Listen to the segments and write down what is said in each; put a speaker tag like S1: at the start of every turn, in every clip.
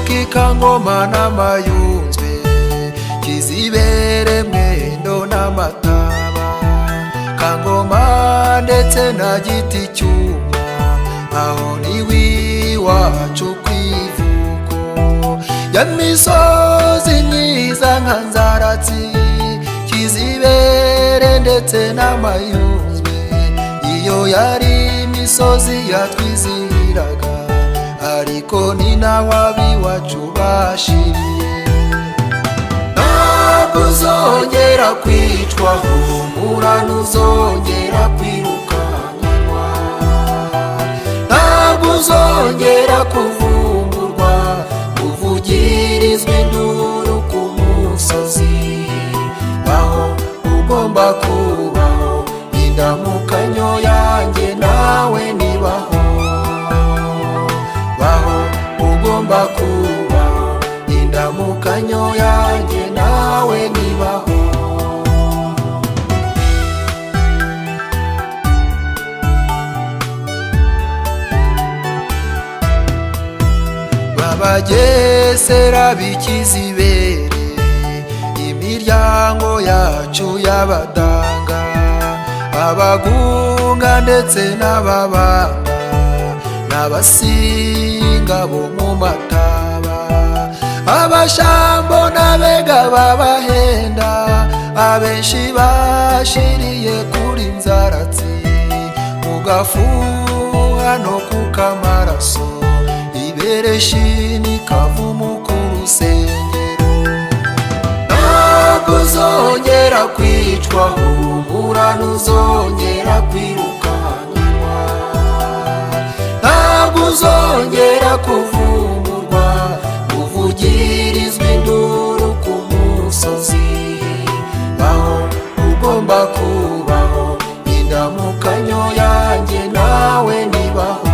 S1: k'Ikangoma n'Amayunzwe, Kizibere Mwendo n'Amataba, Kangoma ndetse na Giti cyuma, aho niwi wacu kwivuko ya misozi myiza nka Nzaratsi, Kizibere ndetse n'Amayunzwe, iyo yari imisozi yatwizihiraga, ariko ni naho ab'iwacu bashiriye. Ntabwo uzongera kwicwa, humura ntuzongera kwirukanwa, ntabwo uzongera kuvumburwa, uvugirizwa induru ku musozi. Aho ugomba kubaho, indamukanyo yanjye nawe nibaho. Baho ugomba kubaho, indamukanyo yanjye nawe nibaho. Babagesera b'Ikizibere, imiryango yacu y'Abadanga, Abagunga ndetse n'Ababanda, n'Abasinga bo mu Mataba, Abashambo n'Abega b'Abahenda, abenshi bashiriye kuri Nzaratsi, mu Gafuha no ku Kamaraso, Ibereshi n'Ikavumu ku Rusengero. Ntabwo uzongera kwicwa, humura ntuzongera kwirukanwa, ntabwo uzongera kuvumburwa, uvugirizwa induru ku musozi. Aho ugomba kubaho, indamukanyo yanjye nawe nibaho.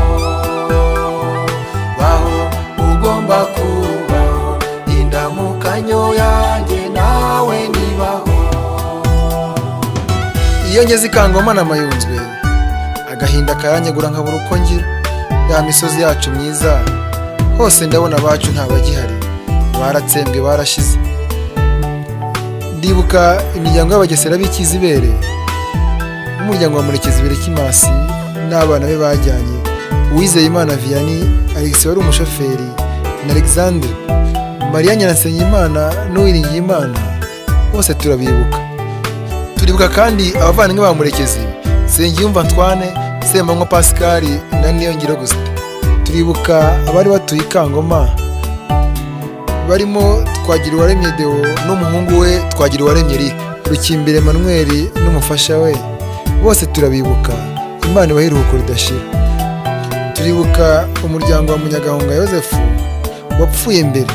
S1: Baho ugomba kubaho, indamukanyo yanjye nawe nibaho. Iyo ngeze Ikangoma n'Amayunzwe, agahinda karanyegura nkabura uko ngira. Ya misozi yacu myiza, hose ndabona abacu ntabagihari, baratsembwe barashize. Ndibuka imiryango y'Abagesera b'Ikizibere, n'umuryango wa Murekezi Kimasi n'abana be bajyanye, Uwizeyimana Vianney, Alex wari umushoferi, na Alexandre, Maria Nyiransengimana n'Uwiringiyimana, bose turabibuka. Turibuka kandi abavandimwe ba Murekezi, Nsengiyumva Antoine, Semanywa Pascal na Niyongiro Augustin. Turibuka abari batuye Ikangoma, barimo Twagiriwaremye Deo n'umuhungu we Twagiriwaremye Eric, Rukimbire Emmanuel n'umufasha we, bose turabibuka. Imana ibahe iruhuko ridashira. Turibuka umuryango wa Munyagahunga Yozefu wapfuye mbere,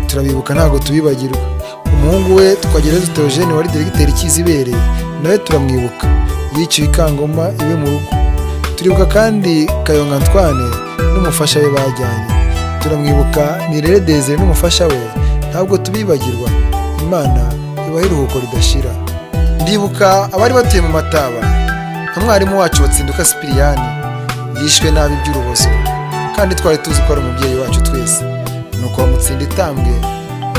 S1: turabibuka ntago tubibagirwa. Umuhungu we Twagireza Theogene wari diregiteri Kizibere, nawe turamwibuka, yiciwe Ikangoma iwe mu rugo. Turibuka kandi Kayonga Antoine n'umufasha we bajyanye, turamwibuka. Nirere Desire n'umufasha we, ntabwo tubibagirwa. Imana ibahe iruhuko ridashira. Ndibuka abari batuye mu Mataba, nka mwarimu wacu Batsinduka Sipiriyani, yishwe nabi by'urubozo, kandi twari tuzi ko ari umubyeyi wacu twese. Nuko bamutsinda itambwe,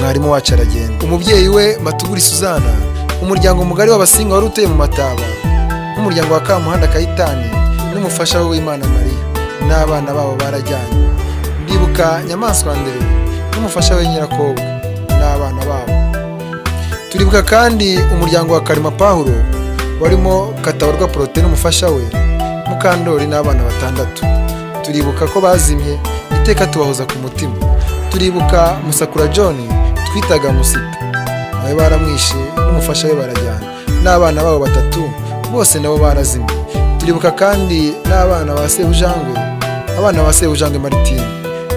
S1: mwarimu wacu aragenda. Umubyeyi we Matuguri Suzana, umuryango mugari w'Abasinga wari utuye mu Mataba, n'umuryango wa Kamuhanda Kayitani n'umufasha we W'Imana Maria, n'abana babo barajyanye. Ndibuka Nyamaswa Ndere n'umufasha we Nyirakobwa n'abana babo. Turibuka kandi umuryango wa Karima Paulo, warimo Katabarwa Prote n'umufasha we, Mukandori n'abana 6. Turibuka ko bazimye, iteka tubahoza ku mutima. Turibuka Musakura John twitaga Musita, nawe baramwishe n'umufasha we barajyana, n'abana babo 3 bose nabo barazimye. Turibuka kandi n'abana ba Sebujangwe, abana ba Sebujangwe Martin,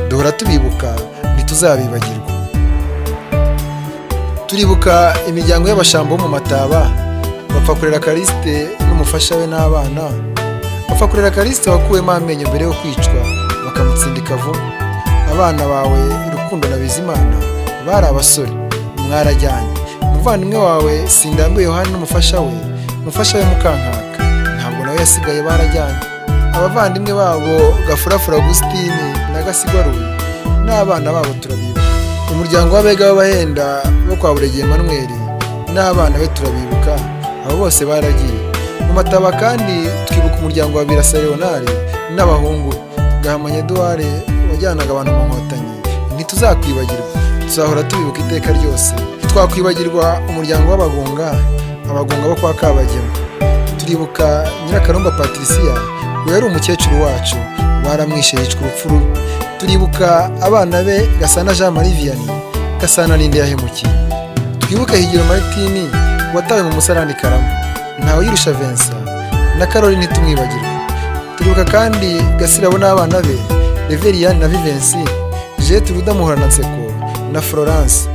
S1: duhora tubibuka ntituzabibagirwa. Turibuka imiryango y'Abashambo mu Mataba, Bapfakurera Kariste n'umufasha we n'abana. Bapfakurera Kariste wakuwemo amenyo mbere yo kwicwa, bakamutsinda Ikavumu. Abana bawe Rukundo na Bizimana bari abasore, mwarajyanye. Umuvandimwe wawe Sindambe Yohani n'umufasha we Mukankaka, ntabwo nawe yasigaye, barajyanye. Abavandimwe babo Gafurafura Augustine na Gasigwa Ruyi n'abana babo turabibuka. Umuryango w'Abega b'Abahenda bo kwa Buregeya Emmanuel n'abana be turabibuka, abo bose baragiye. Mu Mataba kandi twibuka umuryango wa Birasa Leonard n'abahungu Gahamanyi Edouard wajyanaga abantu mu Nkotanyi. Ntituzakwibagirwa, tuzahora tubibuka iteka ryose. Twakwibagirwa umuryango w'Abagunga, Abagunga bo kwa Kabagema. Turibuka Nyirakarumba Patricia, we yari umukecuru wacu, baramwishe yicwa urupfu rubi. Turibuka abana be Gasana Jean Marie Vianney, Gasana ninde yahemukiye. Twibuke Higiro Martini watawe mu musarani Karama, Ntawuyirusha Vincent na Caroline ntitumwibagirwa. Turibuka kandi Gasirabo n'abana be Reverien na Vivensi, Jette Rudamuhora na Nseko na Florence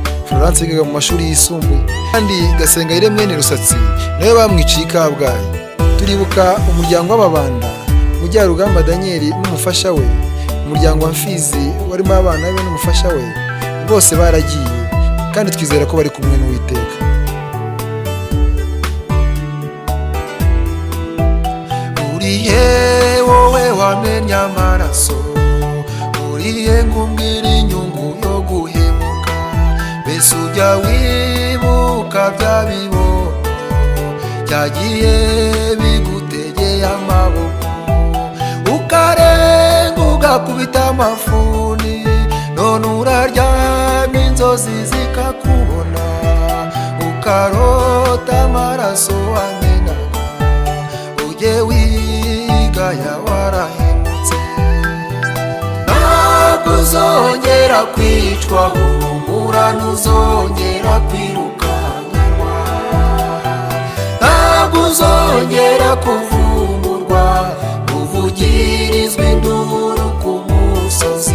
S1: yigaga mu mashuri yisumbuye. Kandi Gasengayire mwene Rusatsi nawe bamwiciye i Kabgayi. Turibuka umuryango w'Ababanda, Mujyarugamba Daniel n'umufasha we, umuryango wa Mfizi warimo abana be n'umufasha we, bose baragiye kandi twizera ko bari kumwe n'Uwiteka.
S2: Uriye wowe wamenya amaraso, uriye ngumbwira inyungu yo guhemuka, mbese ujya wibuka bya bibono byagiye bigutegeye amaboko, ukarenga ugakubita amafuni, none uraryamye inzozi zikakubona, ukarota amaraso amenaga, ujye wigaya warahemutse. Ntabwo uzongera kwicwa, humura ntuzongera kwirukanganwa, ntabwo uzongera kuvumburwa, uvugirizwa induru ku musozi.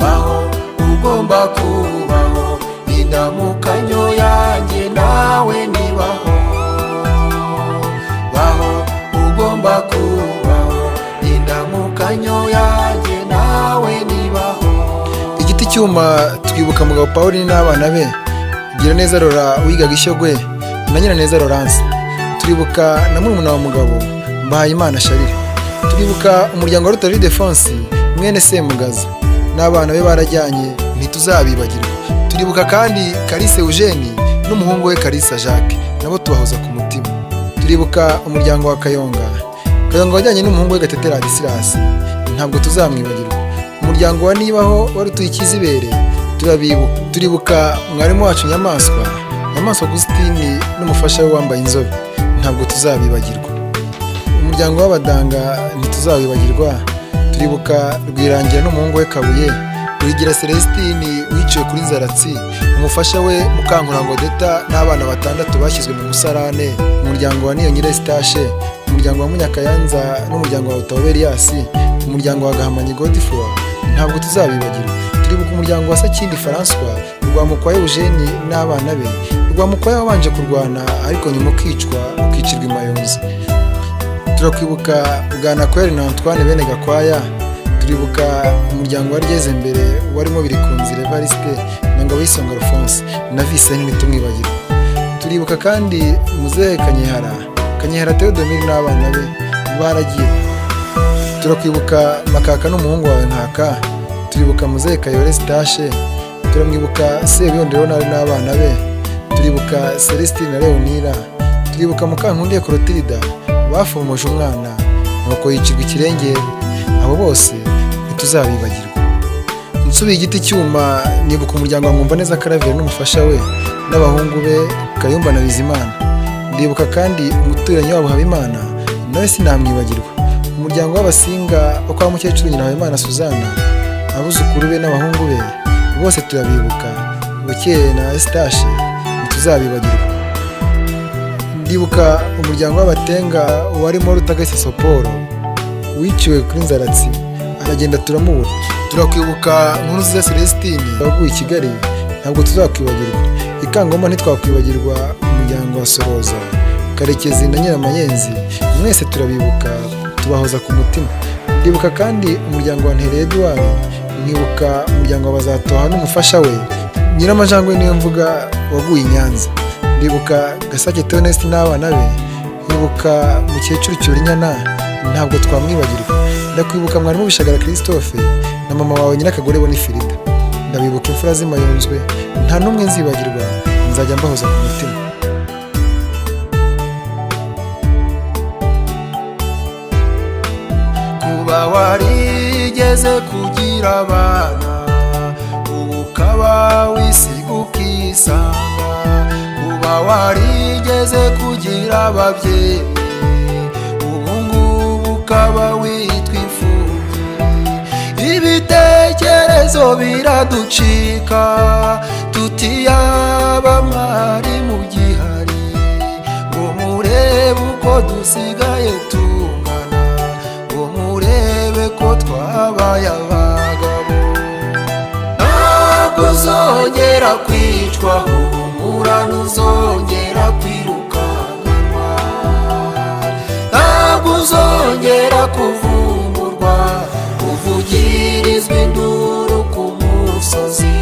S2: Baho ugomba kubaho, indamukanyo yanjye nawe nibaho. Baho ugomba kubaho, indamukanyo yanjye nawe nibaho.
S1: Igiti cyuma twibuka Mugabo Pauline n'abana be, Giraneza Laura wigaga Ishyogwe na Nyiraneza Laurence. Turibuka na murumuna wa Mugabo Mbahayimana Charles. Turibuka umuryango wa Rutare Ildefonsi mwene Semugaza n'abana be barajyanye, ntituzabibagirwa. Turibuka kandi Kalise Eugene n'umuhungu we Kalisa Jacques, nabo tubahoza ku mutima. Turibuka umuryango wa Kayonga wajyanye n'umuhungu we Gatete Ladislas, ntabwo tuzamwibagirwa. Umuryango wa Nibaho wari utuye Ikizibere turabibuka. Turibuka mwarimu wacu Nyamaswa Agustine n'umufasha we wambaye inzobe, ntabwo tuzabibagirwa. Umuryango w'Abadanga ntituzabibagirwa. Turibuka Rwirangira n'umuhungu we Kabuye, Ruhigira Celestine wiciwe kuri Nzaratsi, umufasha we Mukankurango Deta n'abana 6 bashyizwe mu musarane. Umuryango wa Niyonyire Eustache, umuryango wa Munyakayanza n'umuryango wa Utaho Elias, umuryango wa Gahamanyi Godefroid, ntabwo tuzabibagirwa. Turibuka umuryango wa Sakindi François, Rwamukwaya Eugene n'abana be. Rwamukwaya wabanje kurwana ariko nyuma ukicirwa i Mayonza. Turakwibuka Bwanakweli na Antoine bene Gakwaya. Turibuka umuryango wa Ryeze mbere warimo Birikunzire Evariste na Ngabisonga Alphonse na Vincent ntitumwibagirwa. Turibuka kandi Muzehe Kanyehara Theodomir n'abana be baragiye. Turakwibuka Makaka n'umuhungu wawe Nkaka. Turibuka Muzehe Kayore Stashe. Turamwibuka Sebiyondero n'abana be. Turibuka Celestine na Leonira. Turibuka Mukankundiye Clotilda bafomoje umwana nuko yicirwa ikirengero. Abo bose ntituzabibagirwa. Nsubiye igiti cyuma nibuka umuryango wa Mwumvaneza Claver n'umufasha we n'abahungu be Kayumba na Bizimana. Ndibuka kandi umuturanyi wabo Habimana, nawe sinamwibagirwa. Umuryango w'Abasinga wo kwa mukecuru nyina Habimana Suzana, abuzukuru be n'abahungu be bose turabibuka. Bukeye na Eustache ntituzabibagirwa. Ndibuka umuryango w'Abatenga warimo Rutagasi Soporo wiciwe kuri Nzaratsi, aragenda turamubura. Turakwibuka Nkuruziza Celestine waguye i Kigali, ntabwo tuzakwibagirwa. Ikangoma ntitwakwibagirwa umuryango wa Soroza, Karekezi na Nyiramayenzi, mwese turabibuka, tubahoza ku mutima. Ndibuka kandi umuryango wa Ntere Edouard, nkibuka umuryango wa Bazatoha n'umufasha we Nyiramajangwe niyo mvuga waguye i Nyanza. Ndibuka Gasake Theoneste n'abana be, nkibuka Mukecuru Cyurinyana, ntabwo twamwibagirwa. ndakwibuka mwarimu Bishagara Christophe na mama wawe Nyirakagore Bonifirida. Ndabibuka imfura z'Imayunzwe, nta n'umwe nzibagirwa, nzajya mbahoza ku mutima.
S2: kuba warigeze kugira abana ubu ukaba wisiga ukisanga, kuba warigeze kugira ababyeyi ubu ngubu ukaba witwa imfubyi. Ibitekerezo biraducika tutiyaba mwari mu gihari, ngo murebe uko dusigaye tungana, ngo murebe ko twabaye abagabo. Ntabwo uzongera kwicwa, humura ntuzongera kwirukanwa, ntabwo uzongera kuvumburwa, uvugirizwa induru ku musozi.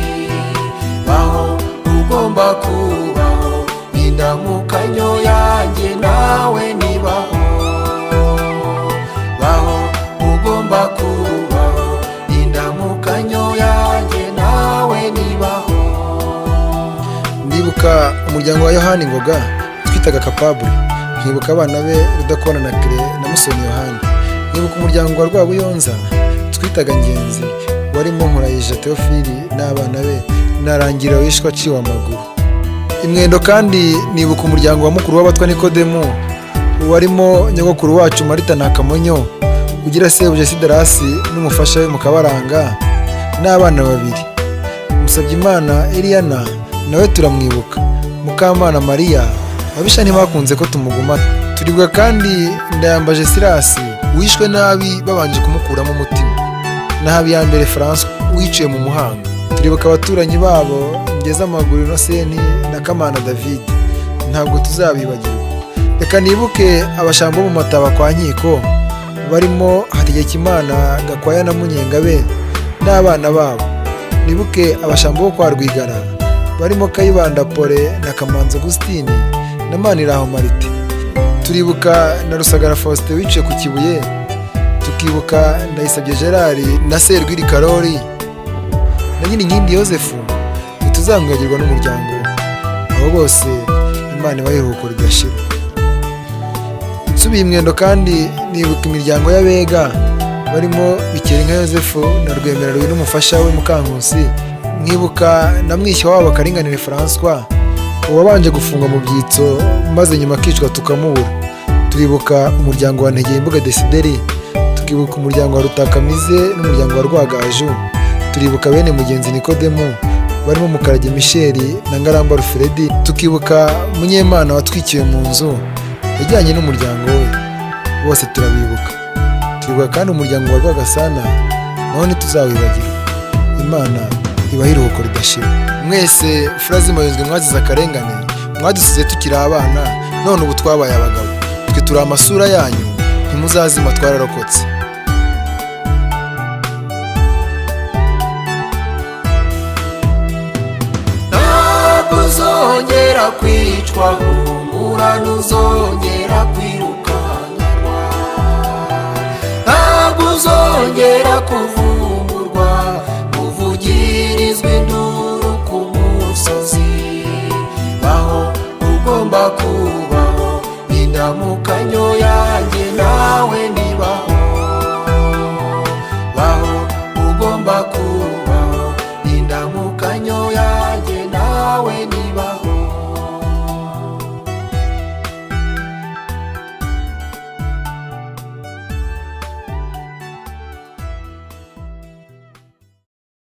S2: Baho ugomba kubaho, indamukanyo yanjye nawe nibaho. Baho ugomba kubaho, indamukanyo yanjye nawe nibaho.
S1: Ndibuka umuryango wa Yohani Ngoga twitaga Capable, nkibuka abana be Rudakubana na Kire na Musoni Yohani. Nkibuka umuryango wa Rwabuyonza twitaga Ngenzi, warimo Nkurayija Theophile n'abana be na Rangira wishwa aciwe amaguru. Imwendo kandi nibuka umuryango wa mukuru w'abatwa Nikodemu, warimo nyogokuru wacu Marita na Kamonyo, ugira sebuje Sidarasi n'umufasha we Mukabaranga n'abana babiri. Musabyimana Eliana nawe turamwibuka, Mukamana Maria abisha ntibakunze ko tumugumana. Turibuka kandi Ndayambaje Sirasi wishwe nabi babanje kumukuramo umutima, na Habiyambere François wiciye mu Muhanga. Turibuka abaturanyi babo Ngeze Amaguru Innocent na Kamana David, ntabwo tuzabibagirwa. Reka nibuke abashambo mu Mataba kwa Nkiko, barimo Hategekimana Gakwaya na Munyengabe n'abana babo. Nibuke abashambo bo kwa Rwigara, barimo Kayibanda Pole na Kamanzi Augustine na Maniraho Marite. Turibuka na Rusagara Faustin wiciye ku Kibuye, tukibuka Ndayisabye Gerard na Serwiri Karori na Nyirinkindi Yosefu. Ntituzamwibagirwa n'umuryango we, abo bose Imana ibahe iruhuko ridashira. Nsubiye Imwendo kandi nibuka imiryango y'Abega, barimo Bikerinka Yosefu na Rwemera Rwi n'umufasha we Mukankusi. Nkibuka na mwishywa wabo Karinganire François, uwabanje gufungwa mu byitso maze nyuma akicwa tukamubura. Turibuka umuryango wa Ntegeyimbuga Desideri, tukibuka umuryango wa Rutakamize n'umuryango wa Rwagaju. Turibuka bene Mugenzi Nikodemu, barimo Mukarage Michel na Ngaramba Rufredi. Tukibuka Munyemana watwikiwe mu nzu yajyanye n'umuryango we, bose turabibuka. Turibuka kandi umuryango wa Rwagasana, naho ntituzawibagirwa. Imana ibahe iruhuko ridashira. Mwese fura z'Imayunzwe mwazize akarengane, mwadusize tukiri abana, none ubu twabaye abagabo. Twe turi amasura yanyu, ntimuzazima twararokotse.
S2: Ntabwo uzongera kwicwa, humura ntuzongera kwirukanwa, ntabwo uzongera kuvumburwa, uvugirizwa induru ku musozi. Baho ugomba kubaho, indamukanyo yanjye nawe nibaho. Baho ugomba kubaho,